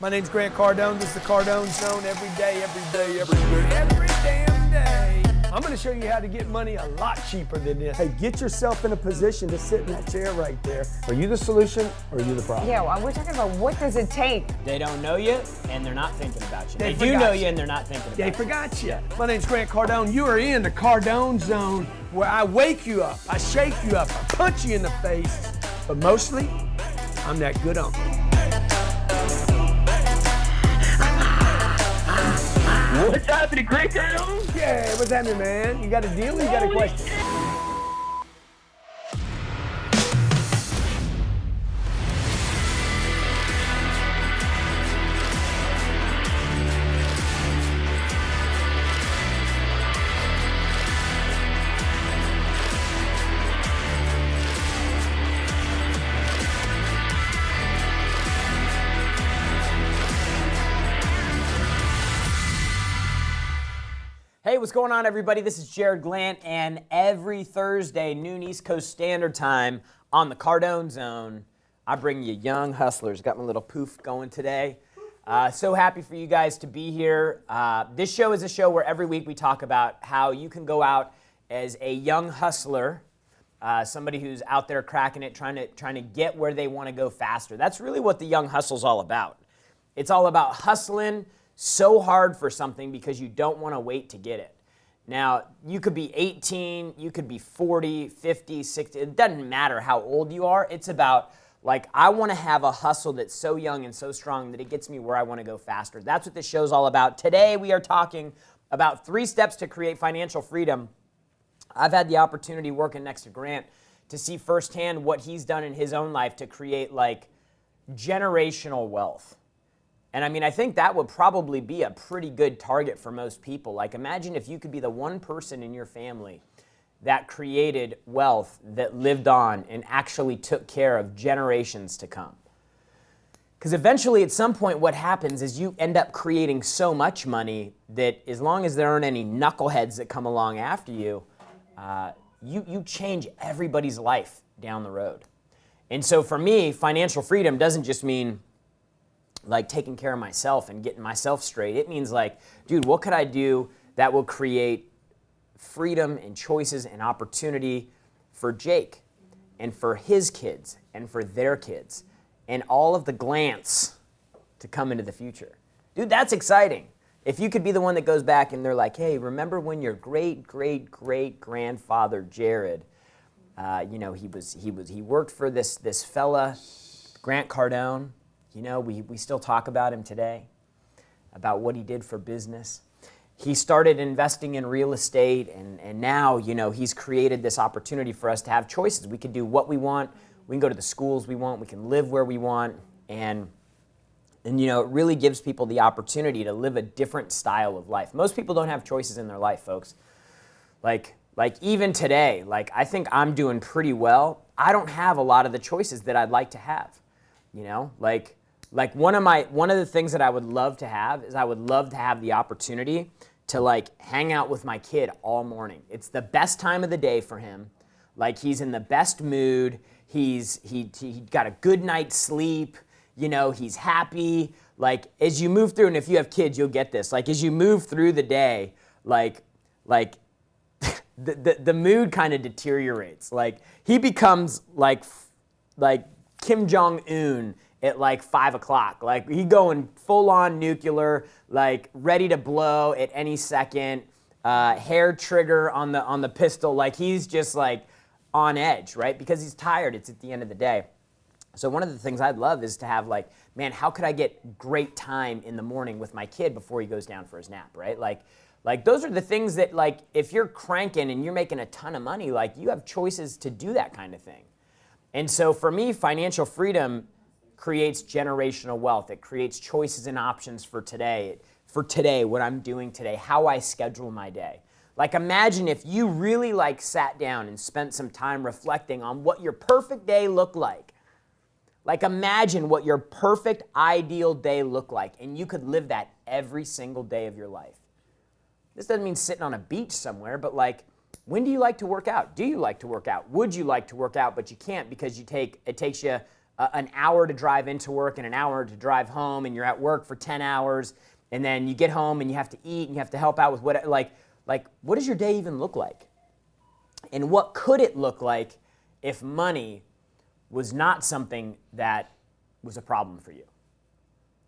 My name's Grant Cardone. This is the Cardone Zone every day, every damn day. I'm going to show you how to get money a lot cheaper than this. Hey, get yourself in a position to sit in that chair right there. Are you the solution or are you the problem? Yeah, well, we're talking about what does it take? They don't know you and they're not thinking about you. They do know forgot you and they're not thinking about you. They forgot you. My name's Grant Cardone. You are in the Cardone Zone where I wake you up, I shake you up, I punch you in the face, but mostly, I'm that good uncle. What's happening, Grant Cardone? Yeah, what's happening, man? You got a deal or you got a question? Hey, what's going on, everybody? This is Jared Glant, and every Thursday, noon East Coast Standard Time on the Cardone Zone, I bring you young hustlers. Got my little poof going today. So happy for you guys to be here. This show is a show where every week we talk about how you can go out as a young hustler, somebody who's out there cracking it, trying to get where they want to go faster. That's really what the young hustle's all about. It's all about hustling so hard for something because you don't want to wait to get it. Now, you could be 18, you could be 40, 50, 60, it doesn't matter how old you are. It's about, like, I want to have a hustle that's so young and so strong that it gets me where I want to go faster. That's what this show's all about. Today, we are talking about 3 steps to create financial freedom. I've had the opportunity working next to Grant to see firsthand what he's done in his own life to create, like, generational wealth. And I mean, I think that would probably be a pretty good target for most people. Like, imagine if you could be the one person in your family that created wealth that lived on and actually took care of generations to come. Because eventually, at some point, what happens is you end up creating so much money that as long as there aren't any knuckleheads that come along after you, you change everybody's life down the road. And so for me, financial freedom doesn't just mean like taking care of myself and getting myself straight. It means like, dude, what could I do that will create freedom and choices and opportunity for Jake and for his kids and for their kids and all of the Glants to come into the future. Dude, that's exciting. If you could be the one that goes back and they're like, hey, remember when your great-great-great-grandfather Jared, he worked for this fella, Grant Cardone. You know, we still talk about him today, about what he did for business. He started investing in real estate, and now, you know, he's created this opportunity for us to have choices. We can do what we want. We can go to the schools we want. We can live where we want. And you know, it really gives people the opportunity to live a different style of life. Most people don't have choices in their life, folks. Like even today, like, I think I'm doing pretty well. I don't have a lot of the choices that I'd like to have, you know? Like one of the things that I would love to have is I would love to have the opportunity to like hang out with my kid all morning. It's the best time of the day for him. Like, he's in the best mood. He got a good night's sleep. You know, he's happy. Like, as you move through, and if you have kids, you'll get this. Like, as you move through the day, like the mood kind of deteriorates. Like, he becomes like Kim Jong-un at like 5 o'clock. Like, he going full on nuclear, like ready to blow at any second, hair trigger on the pistol. Like, he's just like on edge, right? Because he's tired. It's at the end of the day. So one of the things I'd love is to have like, man, how could I get great time in the morning with my kid before he goes down for his nap, right? Like those are the things that, like, if you're cranking and you're making a ton of money, like, you have choices to do that kind of thing. And so for me, financial freedom creates generational wealth. It creates choices and options for today, what I'm doing today, how I schedule my day. Like, imagine if you really like sat down and spent some time reflecting on what your perfect day looked like. Like, imagine what your perfect ideal day looked like, and you could live that every single day of your life. This doesn't mean sitting on a beach somewhere, but like, when do you like to work out? Do you like to work out? Would you like to work out, but you can't because it takes you an hour to drive into work and an hour to drive home, and you're at work for 10 hours, and then you get home and you have to eat and you have to help out with what, like what does your day even look like? And what could it look like if money was not something that was a problem for you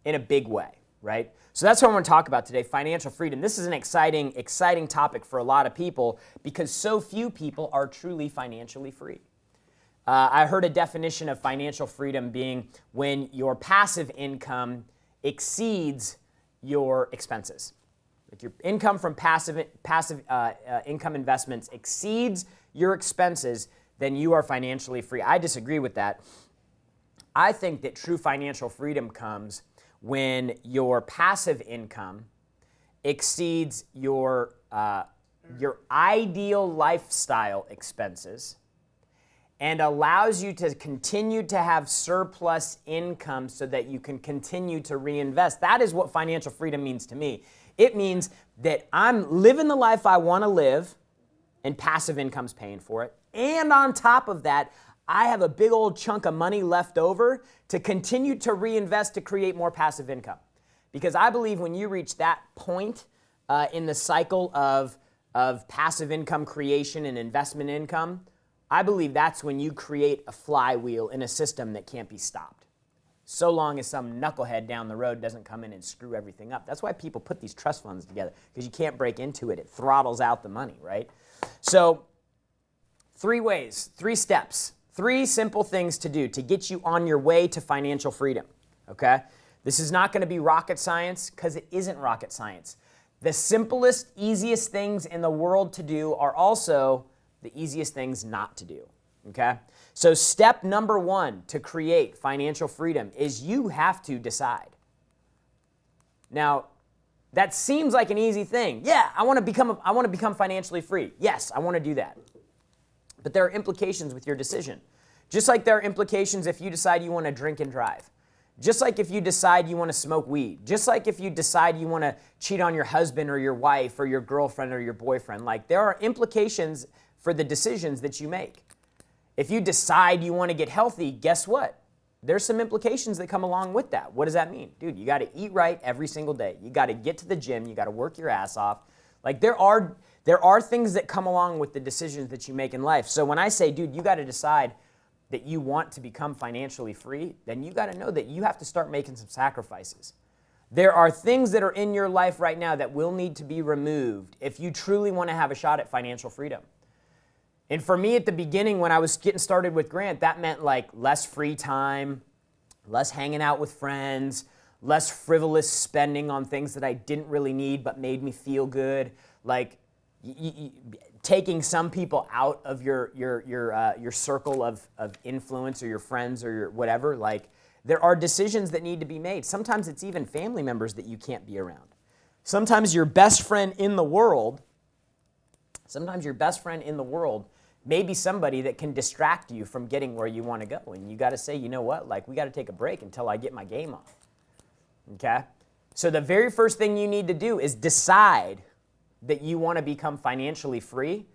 in a big way, right? So that's what I want to talk about today, financial freedom. This is an exciting topic for a lot of people because so few people are truly financially free. I heard a definition of financial freedom being when your passive income exceeds your expenses. Like your income from passive income investments exceeds your expenses, then you are financially free. I disagree with that. I think that true financial freedom comes when your passive income exceeds your ideal lifestyle expenses and allows you to continue to have surplus income so that you can continue to reinvest. That is what financial freedom means to me. It means that I'm living the life I want to live and passive income's paying for it. And on top of that, I have a big old chunk of money left over to continue to reinvest to create more passive income. Because I believe when you reach that point in the cycle of passive income creation and investment income, I believe that's when you create a flywheel in a system that can't be stopped. So long as some knucklehead down the road doesn't come in and screw everything up. That's why people put these trust funds together, because you can't break into it. It throttles out the money, right? So 3 ways, 3 steps, 3 simple things to do to get you on your way to financial freedom, okay? This is not going to be rocket science because it isn't rocket science. The simplest, easiest things in the world to do are also the easiest things not to do, okay? So step number 1 to create financial freedom is you have to decide. Now, that seems like an easy thing. Yeah, I want to become financially free. Yes, I want to do that. But there are implications with your decision. Just like there are implications if you decide you want to drink and drive. Just like if you decide you want to smoke weed. Just like if you decide you want to cheat on your husband or your wife or your girlfriend or your boyfriend. Like, there are implications for the decisions that you make. If you decide you want to get healthy, guess what? There's some implications that come along with that. What does that mean? Dude, you got to eat right every single day. You got to get to the gym. You got to work your ass off. Like, there are things that come along with the decisions that you make in life. So when I say, dude, you got to decide that you want to become financially free, then you got to know that you have to start making some sacrifices. There are things that are in your life right now that will need to be removed if you truly want to have a shot at financial freedom. And for me at the beginning, when I was getting started with Grant, that meant like less free time, less hanging out with friends, less frivolous spending on things that I didn't really need but made me feel good. Like taking some people out of your circle of influence or your friends or your whatever. Like, there are decisions that need to be made. Sometimes it's even family members that you can't be around. Sometimes your best friend in the world may be somebody that can distract you from getting where you want to go. And you got to say, you know what? Like, we got to take a break until I get my game on. Okay? So the very first thing you need to do is decide that you want to become financially free.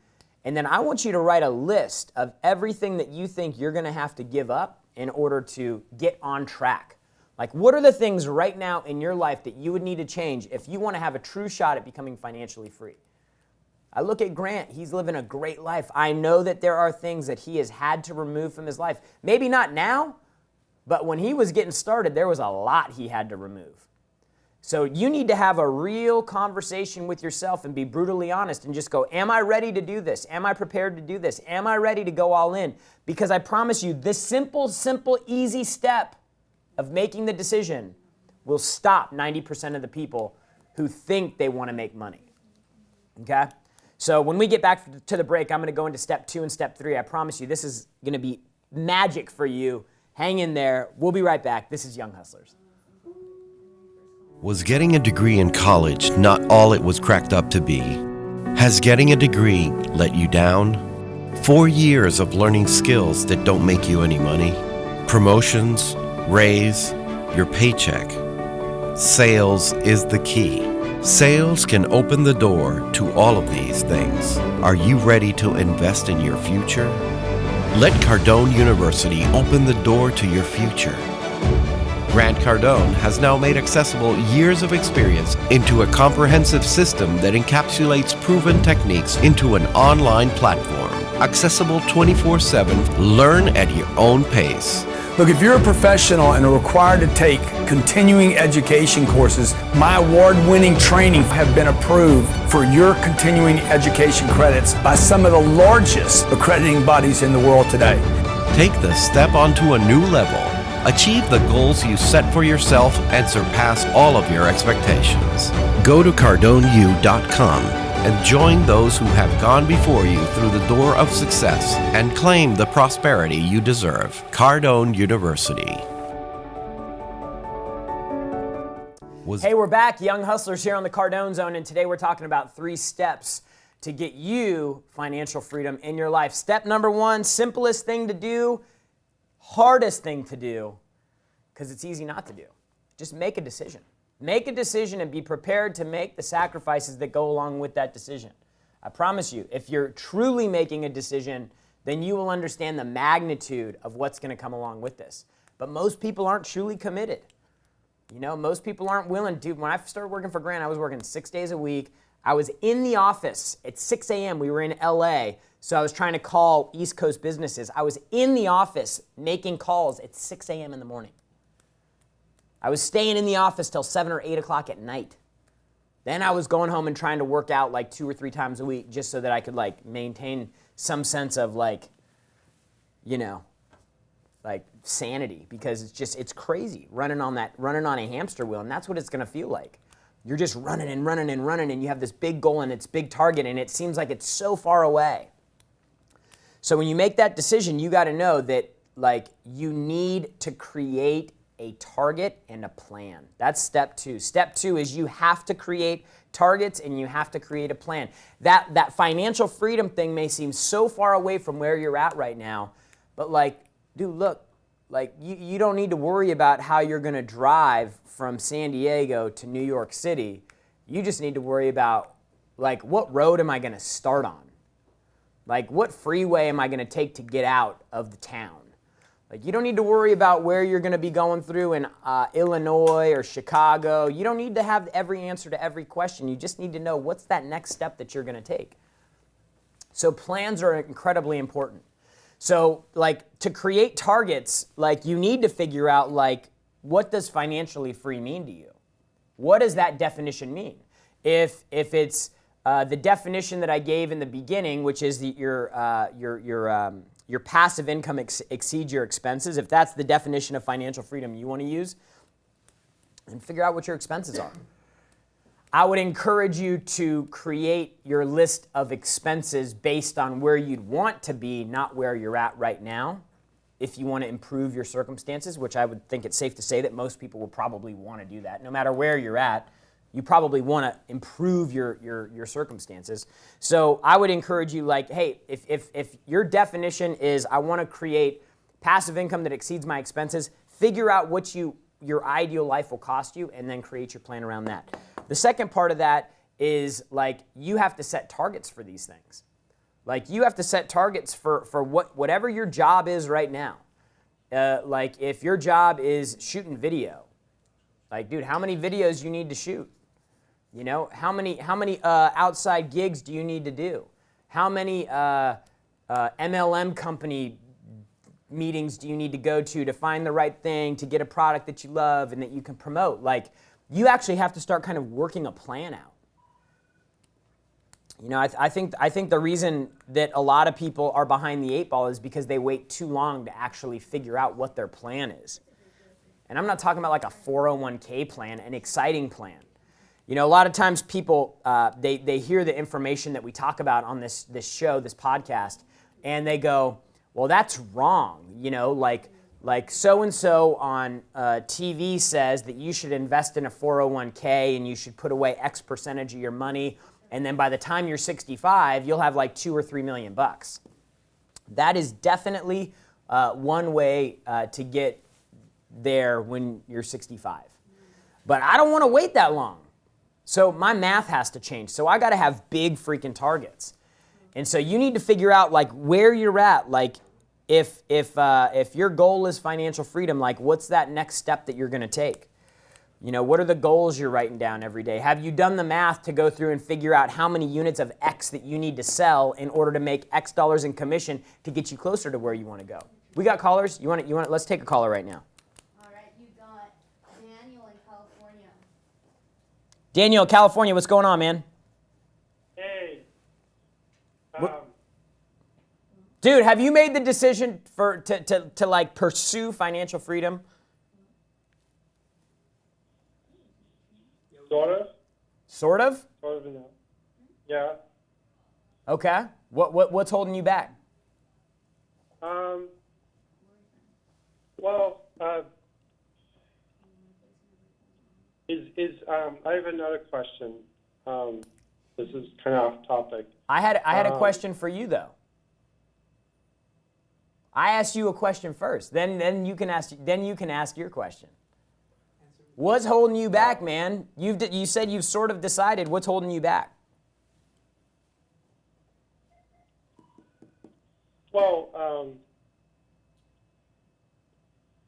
And then I want you to write a list of everything that you think you're going to have to give up in order to get on track. Like, what are the things right now in your life that you would need to change if you want to have a true shot at becoming financially free? I look at Grant. He's living a great life. I know that there are things that he has had to remove from his life. Maybe not now, but when he was getting started, there was a lot he had to remove. So you need to have a real conversation with yourself and be brutally honest and just go, am I ready to do this? Am I prepared to do this? Am I ready to go all in? Because I promise you, this simple, easy step of making the decision will stop 90% of the people who think they want to make money. Okay? So when we get back to the break, I'm going to go into step 2 and step 3. I promise you, this is going to be magic for you. Hang in there. We'll be right back. This is Young Hustlers. Was getting a degree in college not all it was cracked up to be? Has getting a degree let you down? 4 years of learning skills that don't make you any money? Promotions, raise, your paycheck. Sales is the key. Sales can open the door to all of these things. Are you ready to invest in your future? Let Cardone University open the door to your future. Grant Cardone has now made accessible years of experience into a comprehensive system that encapsulates proven techniques into an online platform. Accessible 24/7, learn at your own pace. Look, if you're a professional and are required to take continuing education courses, my award-winning training have been approved for your continuing education credits by some of the largest accrediting bodies in the world today. Take the step onto a new level. Achieve the goals you set for yourself and surpass all of your expectations. Go to CardoneU.com and join those who have gone before you through the door of success and claim the prosperity you deserve. Cardone University. Hey, we're back, Young Hustlers here on the Cardone Zone, and today we're talking about 3 steps to get you financial freedom in your life. Step number 1, simplest thing to do, hardest thing to do, because it's easy not to do. Just make a decision. Make a decision and be prepared to make the sacrifices that go along with that decision. I promise you, if you're truly making a decision, then you will understand the magnitude of what's going to come along with this. But most people aren't truly committed. You know, most people aren't willing. Dude, when I started working for Grant, I was working 6 days a week. I was in the office at 6 a.m. We were in LA, so I was trying to call East Coast businesses. I was in the office making calls at 6 a.m. in the morning. I was staying in the office till 7 or 8 o'clock at night. Then I was going home and trying to work out like 2 or 3 times a week just so that I could like maintain some sense of like, you know, like sanity, because it's crazy running on a hamster wheel, and that's what it's gonna feel like. You're just running and running and running, and you have this big goal and it's big target, and it seems like it's so far away. So when you make that decision, you gotta know that like you need to create a target and a plan. That's step 2. Step 2 is you have to create targets and you have to create a plan. That financial freedom thing may seem so far away from where you're at right now, but like, dude, look, like you don't need to worry about how you're gonna drive from San Diego to New York City. You just need to worry about like, what road am I gonna start on? Like, what freeway am I gonna take to get out of the town? Like, you don't need to worry about where you're going to be going through in Illinois or Chicago. You don't need to have every answer to every question. You just need to know what's that next step that you're going to take. So plans are incredibly important. So, like, to create targets, like, you need to figure out, like, what does financially free mean to you? What does that definition mean? If it's the definition that I gave in the beginning, which is your passive income exceeds your expenses, if that's the definition of financial freedom you want to use, then figure out what your expenses are. I would encourage you to create your list of expenses based on where you'd want to be, not where you're at right now. If you want to improve your circumstances, which I would think it's safe to say that most people will probably want to do that. No matter where you're at, you probably want to improve your circumstances. So I would encourage you, like, hey, if your definition is I want to create passive income that exceeds my expenses, figure out what your ideal life will cost you, and then create your plan around that. The second part of that is, like, you have to set targets for these things. Like, you have to set targets for whatever your job is right now. Like, if your job is shooting video, like, dude, how many videos you need to shoot? You know, how many outside gigs do you need to do? How many MLM company meetings do you need to go to find the right thing, to get a product that you love and that you can promote? Like, you actually have to start kind of working a plan out. You know, I think the reason that a lot of people are behind the 8 ball is because they wait too long to actually figure out what their plan is. And I'm not talking about like a 401k plan, an exciting plan. You know, a lot of times people, they hear the information that we talk about on this show, this podcast, and they go, well, that's wrong. You know, like so-and-so on TV says that you should invest in a 401k and you should put away X percentage of your money, and then by the time you're 65, you'll have like $2 or $3 million. That is definitely one way to get there when you're 65. But I don't want to wait that long. So my math has to change. So I got to have big freaking targets. And so you need to figure out like where you're at. Like if your goal is financial freedom, like what's that next step that you're going to take? You know, what are the goals you're writing down every day? Have you done the math to go through and figure out how many units of X that you need to sell in order to make X dollars in commission to get you closer to where you want to go? We got callers. You want to, let's take a caller right now. All right, you got Daniel in California. Daniel, California, what's going on, man? Hey. Dude, have you made the decision to like pursue financial freedom? Sort of. Sort of? Sort of, no. Yeah. Okay. What's holding you back? Well, I have another question. This is kind of off topic. I had a question for you though. I asked you a question first. Then you can ask your question. What's holding you back, man? You said you've sort of decided. What's holding you back? Well,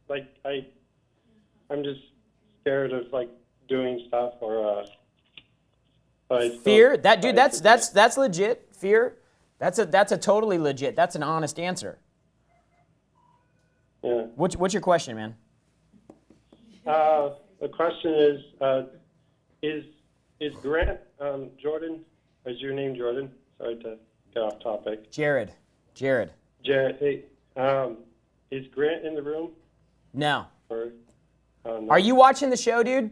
like I'm just scared of like doing stuff or Fear? That dude, that's legit. Fear? That's a totally legit. That's an honest answer. Yeah. What's your question, man? The question is Grant Jordan? Is your name Jordan? Sorry to get off topic. Jared. Jared, hey, is Grant in the room? No. Or, no? Are you watching the show, dude?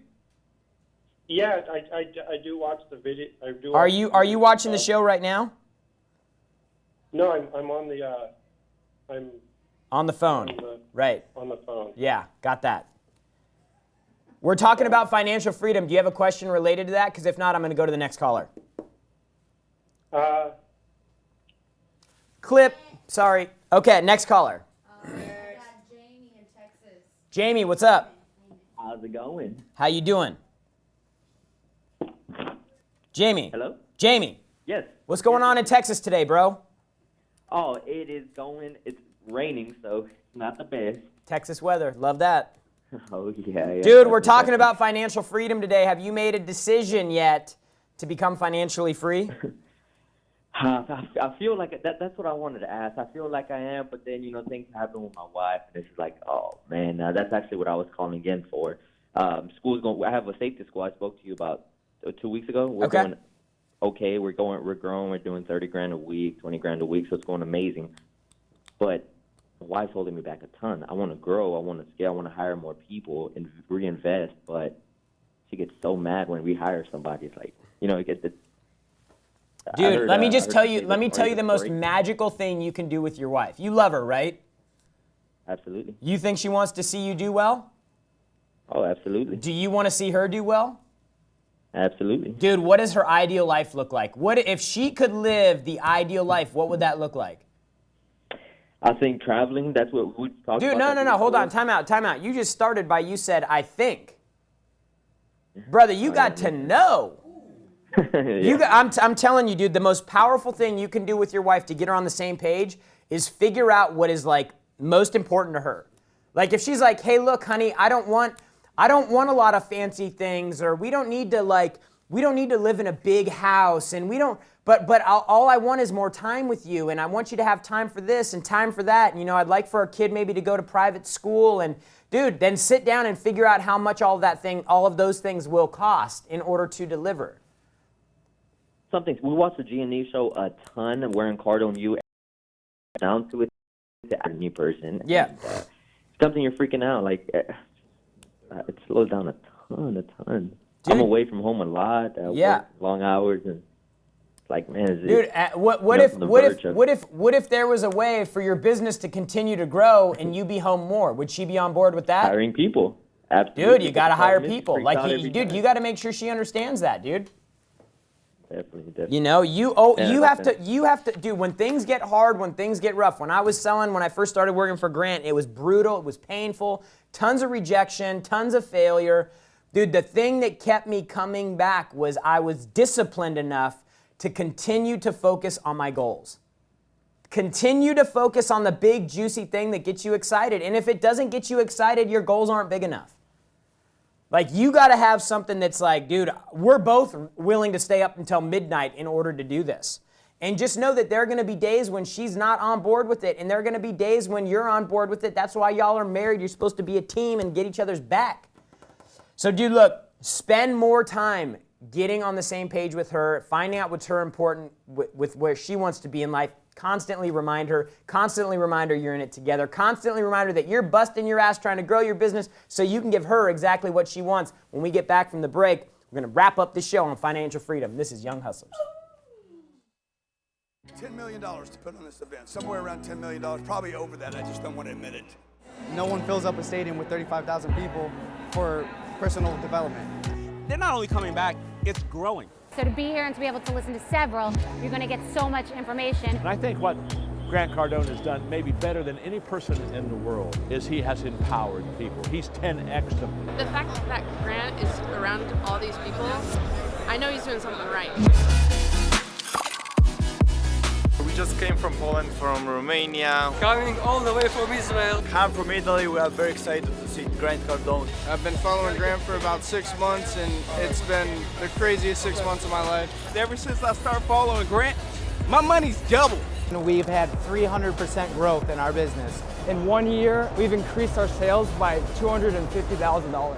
Yeah, I do watch the video. Are you watching the show right now? No, I'm on the I'm On the phone. Right. on the phone. Yeah, got that. We're talking about financial freedom. Do you have a question related to that? Because if not, I'm going to go to the next caller. Clip. Sorry. Okay, next caller. We got Jamie in Texas. Jamie, what's up? How's it going? How you doing? Jamie. Hello? Jamie, Yes. what's going on in Texas today, bro? Oh, it's raining, so it's not the best. Texas weather. Love that. Oh, yeah. Dude, we're talking about financial freedom today. Have you made a decision yet to become financially free? I feel like that's what I wanted to ask. I feel like I am, but then, things happen with my wife, and it's like, oh, man, that's actually what I was calling in for. School's going. I have a safety school I spoke to you about 2 weeks ago. We're Okay. Doing okay. We're growing. We're doing 30 grand a week, 20 grand a week, so it's going amazing. But my wife's holding me back a ton. I want to grow. I want to scale. I want to hire more people and reinvest, but she gets so mad when we hire somebody. It's like, it gets Dude, let me tell you the most magical thing you can do with your wife. You love her, right? Absolutely. You think she wants to see you do well? Oh, absolutely. Do you want to see her do well? Absolutely. Dude, what does her ideal life look like? What if she could live the ideal life? What would that look like? I think traveling, that's what we talked Dude, about. no, hold on. Time out. You just started by, you said, I think. Brother, you got to know. Yeah. I'm telling you, dude, the most powerful thing you can do with your wife to get her on the same page is figure out what is like most important to her. Like if she's like, hey, look, honey, I don't want a lot of fancy things, or we don't need to live in a big house, and but all I want is more time with you, and I want you to have time for this and time for that. And, I'd like for our kid maybe to go to private school, and dude, then sit down and figure out how much all of those things will cost in order to deliver. We watch the G&E show a ton. We're in Cardone, you down to it, a new person. Yeah. And, something you're freaking out. Like, it slows down a ton. Dude. I'm away from home a lot. Yeah. Work long hours, and it's like, man, Dude, what if there was a way for your business to continue to grow and you be home more? Would she be on board with that? hiring people. Absolutely. Dude, you got to hire people. Freaks Like, out every dude, time. you got to make sure she understands that, dude. Definitely. You have to, dude, when things get hard, when things get rough. When I first started working for Grant, it was brutal, it was painful, tons of rejection, tons of failure. Dude, the thing that kept me coming back was I was disciplined enough to continue to focus on my goals. Continue to focus on the big, juicy thing that gets you excited. And if it doesn't get you excited, your goals aren't big enough. Like, you got to have something that's like, dude, we're both willing to stay up until midnight in order to do this. And just know that there are going to be days when she's not on board with it, and there are going to be days when you're on board with it. That's why y'all are married. You're supposed to be a team and get each other's back. So, dude, look, spend more time getting on the same page with her, finding out what's her important with where she wants to be in life. Constantly remind her you're in it together. Constantly remind her that you're busting your ass trying to grow your business so you can give her exactly what she wants. When we get back from the break, we're going to wrap up this show on financial freedom. This is Young Hustlers. $10 million to put on this event, somewhere around $10 million, probably over that, I just don't want to admit it. No one fills up a stadium with 35,000 people for personal development. They're not only coming back, it's growing. So to be here and to be able to listen to several, you're going to get so much information. And I think what Grant Cardone has done maybe better than any person in the world is he has empowered people. He's 10x'd them. The fact that Grant is around all these people, I know he's doing something right. We just came from Poland, from Romania. Coming all the way from Israel. I'm from Italy. We are very excited to see Grant Cardone. I've been following Grant for about 6 months, and it's been the craziest 6 months of my life. Ever since I started following Grant, my money's doubled. We've had 300% growth in our business. In 1 year, we've increased our sales by $250,000.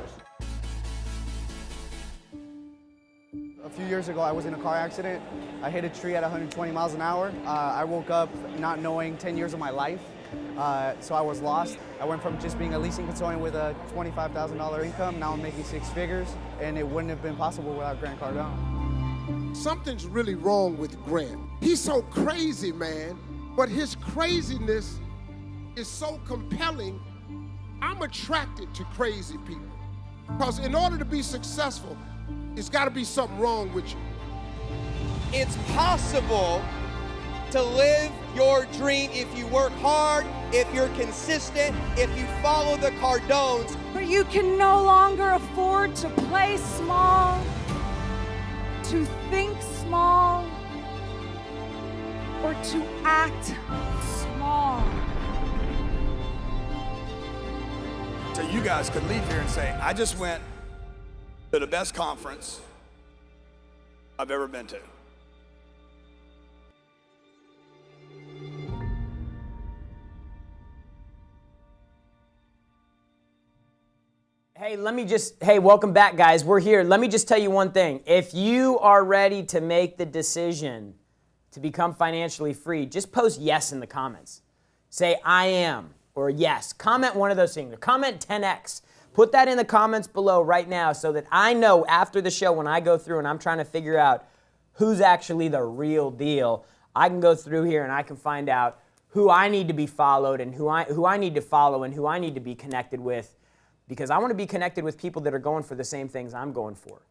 A few years ago, I was in a car accident. I hit a tree at 120 miles an hour. I woke up not knowing 10 years of my life, so I was lost. I went from just being a leasing consultant with a $25,000 income, now I'm making 6 figures, and it wouldn't have been possible without Grant Cardone. Something's really wrong with Grant. He's so crazy, man, but his craziness is so compelling. I'm attracted to crazy people, because in order to be successful, it's got to be something wrong with you. It's possible to live your dream if you work hard, if you're consistent, if you follow the Cardones. But you can no longer afford to play small, to think small, or to act small. So you guys could leave here and say, I just went to the best conference I've ever been to. Hey, welcome back, guys. We're here. Let me just tell you one thing. If you are ready to make the decision to become financially free, just post yes in the comments. Say, I am, or yes. Comment one of those things. Or comment 10x. Put that in the comments below right now so that I know after the show when I go through and I'm trying to figure out who's actually the real deal, I can go through here and I can find out who I need to be followed and who I need to follow and who I need to be connected with, because I want to be connected with people that are going for the same things I'm going for.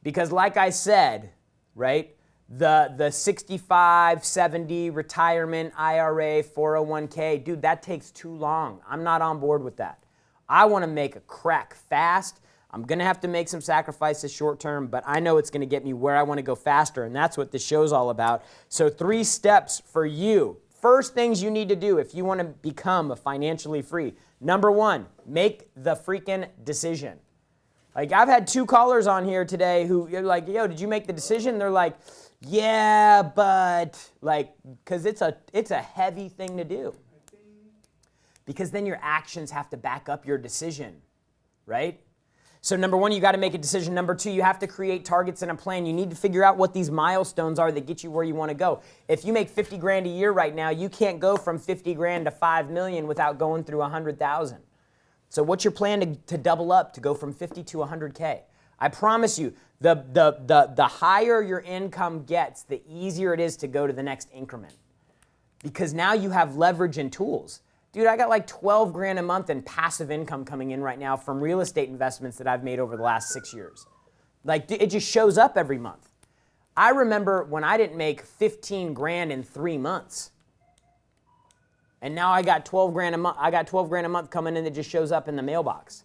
Because like I said, right, the 65, 70 retirement IRA, 401k, dude, that takes too long. I'm not on board with that. I want to make a crack fast. I'm going to have to make some sacrifices short term, but I know it's going to get me where I want to go faster, and that's what this show's all about. So 3 steps for you. First things you need to do if you want to become financially free. Number 1, make the freaking decision. Like, I've had 2 callers on here today who are like, yo, did you make the decision? They're like, yeah, but, like, because it's a heavy thing to do. Because then your actions have to back up your decision, right? So number 1, you got to make a decision. Number 2, you have to create targets and a plan. You need to figure out what these milestones are that get you where you want to go. If you make 50 grand a year right now, you can't go from 50 grand to 5 million without going through 100,000. So what's your plan to double up, to go from 50 to 100K? I promise you, the higher your income gets, the easier it is to go to the next increment. Because now you have leverage and tools. Dude, I got like 12 grand a month in passive income coming in right now from real estate investments that I've made over the last 6 years. Like, it just shows up every month. I remember when I didn't make 15 grand in 3 months. And now I got 12 grand a month. I got 12 grand a month coming in that just shows up in the mailbox.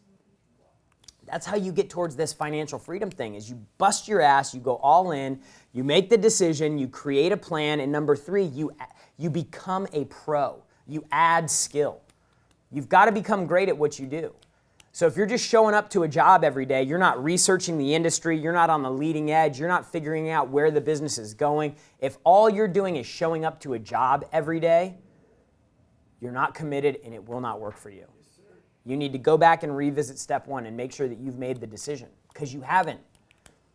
That's how you get towards this financial freedom thing, is you bust your ass, you go all in, you make the decision, you create a plan, and number 3, you You become a pro. You add skill. You've got to become great at what you do. So if you're just showing up to a job every day, you're not researching the industry, you're not on the leading edge, you're not figuring out where the business is going. If all you're doing is showing up to a job every day, you're not committed and it will not work for you. You need to go back and revisit step one and make sure that you've made the decision, because you haven't.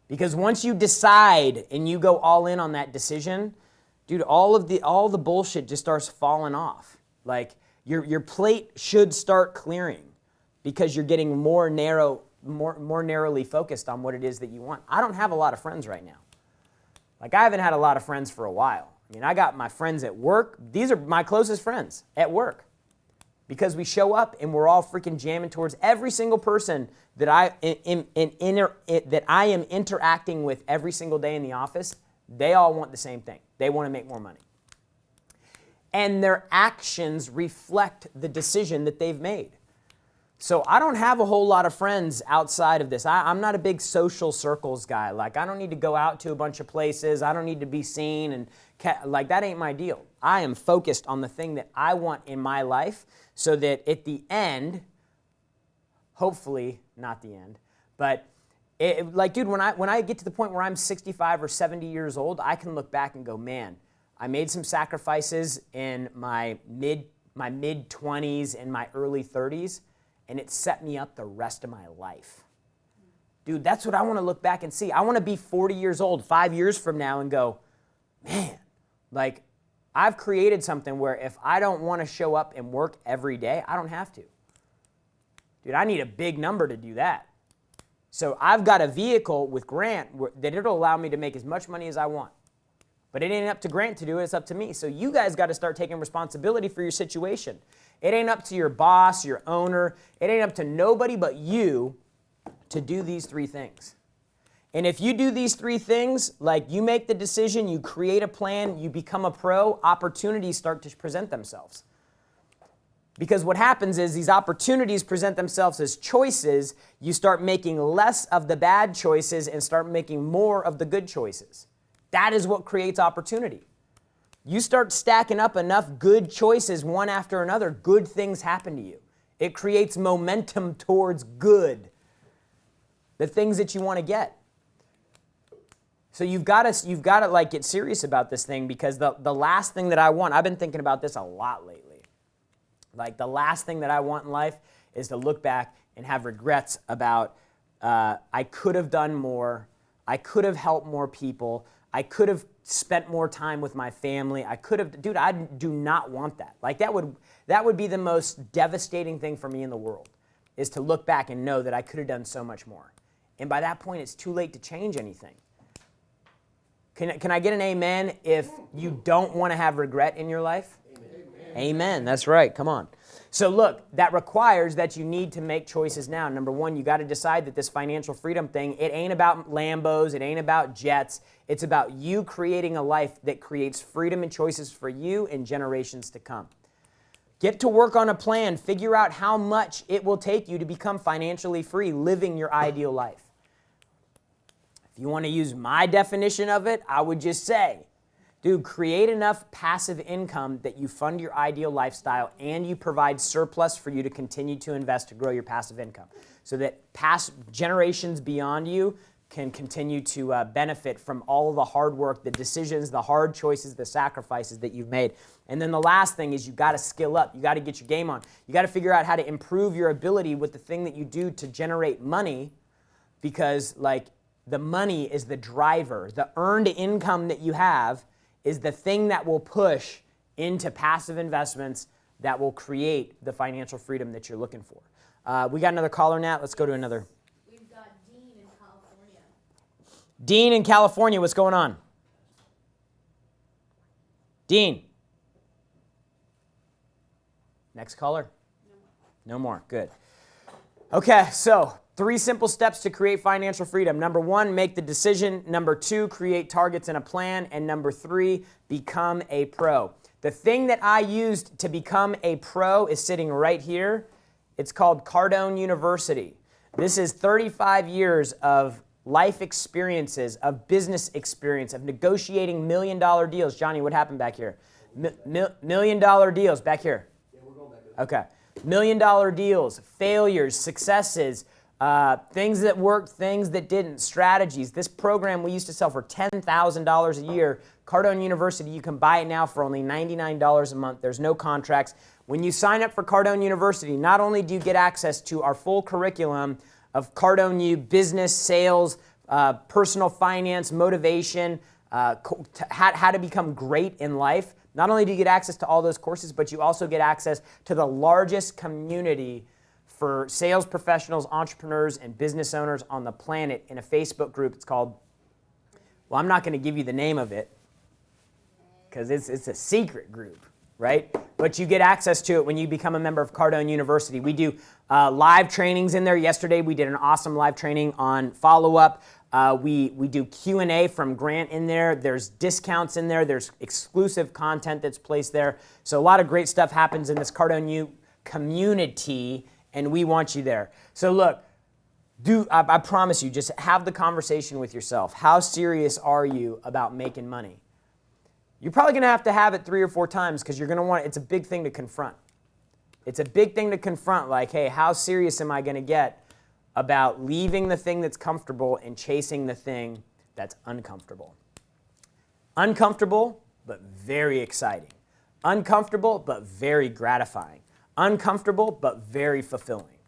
Because once you decide and you go all in on that decision, dude, all the bullshit just starts falling off. Like your plate should start clearing, because you're getting more narrowly focused on what it is that you want. I don't have a lot of friends right now. Like, I haven't had a lot of friends for a while. I mean, I got my friends at work. These are my closest friends at work, because we show up and we're all freaking jamming towards every single person that I am interacting with every single day in the office. They all want the same thing. They want to make more money. And their actions reflect the decision that they've made. So I don't have a whole lot of friends outside of this. I'm not a big social circles guy. Like, I don't need to go out to a bunch of places. I don't need to be seen, and like, that ain't my deal. I am focused on the thing that I want in my life, so that at the end, hopefully not the end, but like, dude, when I get to the point where I'm 65 or 70 years old, I can look back and go, man, I made some sacrifices in my mid-20s and my early 30s, and it set me up the rest of my life. Dude, that's what I want to look back and see. I want to be 40 years old 5 years from now and go, man, like, I've created something where if I don't want to show up and work every day, I don't have to. Dude, I need a big number to do that. So I've got a vehicle with Grant that it'll allow me to make as much money as I want. But it ain't up to Grant to do it, it's up to me. So you guys got to start taking responsibility for your situation. It ain't up to your boss, your owner. It ain't up to nobody but you to do these three things. And if you do these three things, like, you make the decision, you create a plan, you become a pro, opportunities start to present themselves. Because what happens is these opportunities present themselves as choices. You start making less of the bad choices and start making more of the good choices. That is what creates opportunity. You start stacking up enough good choices one after another, good things happen to you. It creates momentum towards good, the things that you want to get. So you've got to like, get serious about this thing, because the last thing that I want, I've been thinking about this a lot lately. Like, the last thing that I want in life is to look back and have regrets about, I could have done more, I could have helped more people, I could have spent more time with my family, I could have, dude, I do not want that. Like, that would be the most devastating thing for me in the world, is to look back and know that I could have done so much more. And by that point, it's too late to change anything. Can I get an amen if you don't want to have regret in your life? Amen. That's right. Come on. So look, that requires that you need to make choices now. Number one, you got to decide that this financial freedom thing, it ain't about Lambos, it ain't about jets. It's about you creating a life that creates freedom and choices for you and generations to come. Get to work on a plan. Figure out how much it will take you to become financially free, living your ideal life. If you want to use my definition of it, I would just say, dude, create enough passive income that you fund your ideal lifestyle and you provide surplus for you to continue to invest to grow your passive income, so that past generations beyond you can continue to benefit from all of the hard work, the decisions, the hard choices, the sacrifices that you've made. And then the last thing is, you got to skill up. You got to get your game on. You got to figure out how to improve your ability with the thing that you do to generate money, because, like, the money is the driver. The earned income that you have is the thing that will push into passive investments that will create the financial freedom that you're looking for. We got another caller, Nat. Let's go to another. We've got Dean in California. Dean in California, what's going on? Dean. Next caller? No more. Good. Okay, so 3 simple steps to create financial freedom. Number 1, make the decision. Number 2, create targets and a plan. And number 3, become a pro. The thing that I used to become a pro is sitting right here. It's called Cardone University. This is 35 years of life experiences, of business experience, of negotiating $1 million deals. Johnny, what happened back here? $1 million deals back here. Okay. $1 million deals, failures, successes, things that worked, things that didn't, strategies. This program we used to sell for $10,000 a year. Cardone University, you can buy it now for only $99 a month. There's no contracts. When you sign up for Cardone University, not only do you get access to our full curriculum of Cardone U, business, sales, personal finance, motivation, how to become great in life. Not only do you get access to all those courses, but you also get access to the largest community for sales professionals, entrepreneurs, and business owners on the planet in a Facebook group. It's called, well, I'm not going to give you the name of it because it's a secret group, right? But you get access to it when you become a member of Cardone University. We do live trainings in there. Yesterday, we did an awesome live training on follow-up. We do Q&A from Grant in there. There's discounts in there. There's exclusive content that's placed there. So a lot of great stuff happens in this Cardone U community, and we want you there. So look, I promise you, just have the conversation with yourself. How serious are you about making money? You're probably going to have it 3 or 4 times because you're going to want, it's a big thing to confront. It's a big thing to confront, like, hey, how serious am I going to get about leaving the thing that's comfortable and chasing the thing that's uncomfortable? Uncomfortable, but very exciting. Uncomfortable, but very gratifying. Uncomfortable, but very fulfilling,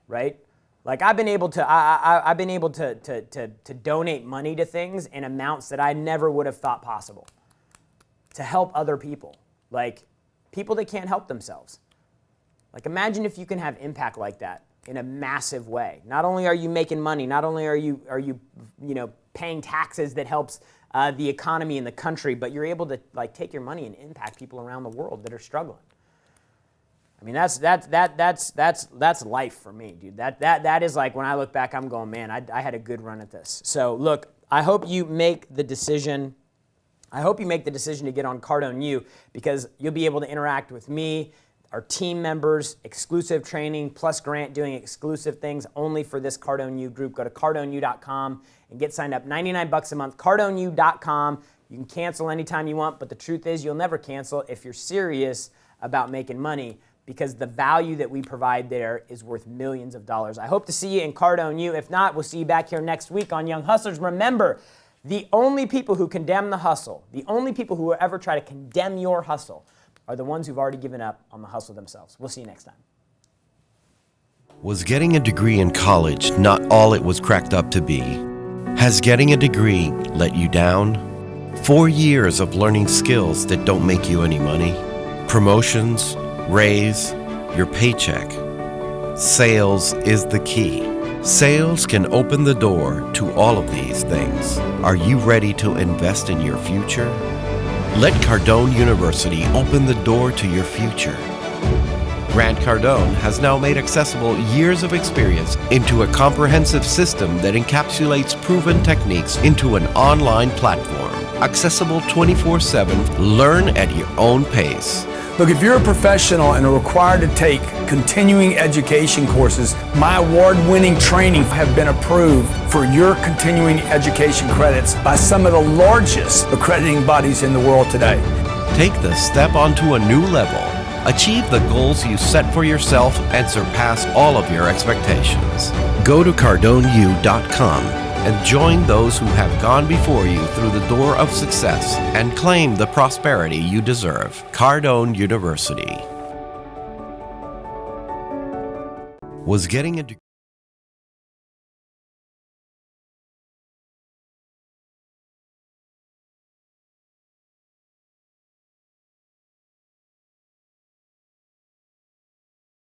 right? Like I've been able to donate money to things in amounts that I never would have thought possible to help other people, like people that can't help themselves. Like imagine if you can have impact like that in a massive way. Not only are you making money, not only are you paying taxes that helps the economy in the country, but you're able to like take your money and impact people around the world that are struggling. I mean, that's life for me, dude. That is like when I look back, I'm going, man, I had a good run at this. So look, I hope you make the decision. I hope you make the decision to get on Cardone U because you'll be able to interact with me, our team members, exclusive training, plus Grant doing exclusive things only for this Cardone U group. Go to cardoneu.com and get signed up. $99 a month, cardoneu.com. You can cancel anytime you want, but the truth is you'll never cancel if you're serious about making money because the value that we provide there is worth millions of dollars. I hope to see you in Cardone U. If not, we'll see you back here next week on Young Hustlers. Remember, the only people who condemn the hustle, the only people who will ever try to condemn your hustle are the ones who've already given up on the hustle themselves. We'll see you next time. Was getting a degree in college not all it was cracked up to be? Has getting a degree let you down? 4 years of learning skills that don't make you any money? Promotions, raise, your paycheck. Sales is the key. Sales can open the door to all of these things. Are you ready to invest in your future? Let Cardone University open the door to your future. Grant Cardone has now made accessible years of experience into a comprehensive system that encapsulates proven techniques into an online platform. Accessible 24/7, learn at your own pace. Look, if you're a professional and are required to take continuing education courses, my award-winning training have been approved for your continuing education credits by some of the largest accrediting bodies in the world today. Take the step onto a new level. Achieve the goals you set for yourself and surpass all of your expectations. Go to cardoneu.com and join those who have gone before you through the door of success and claim the prosperity you deserve. Cardone University. Was getting a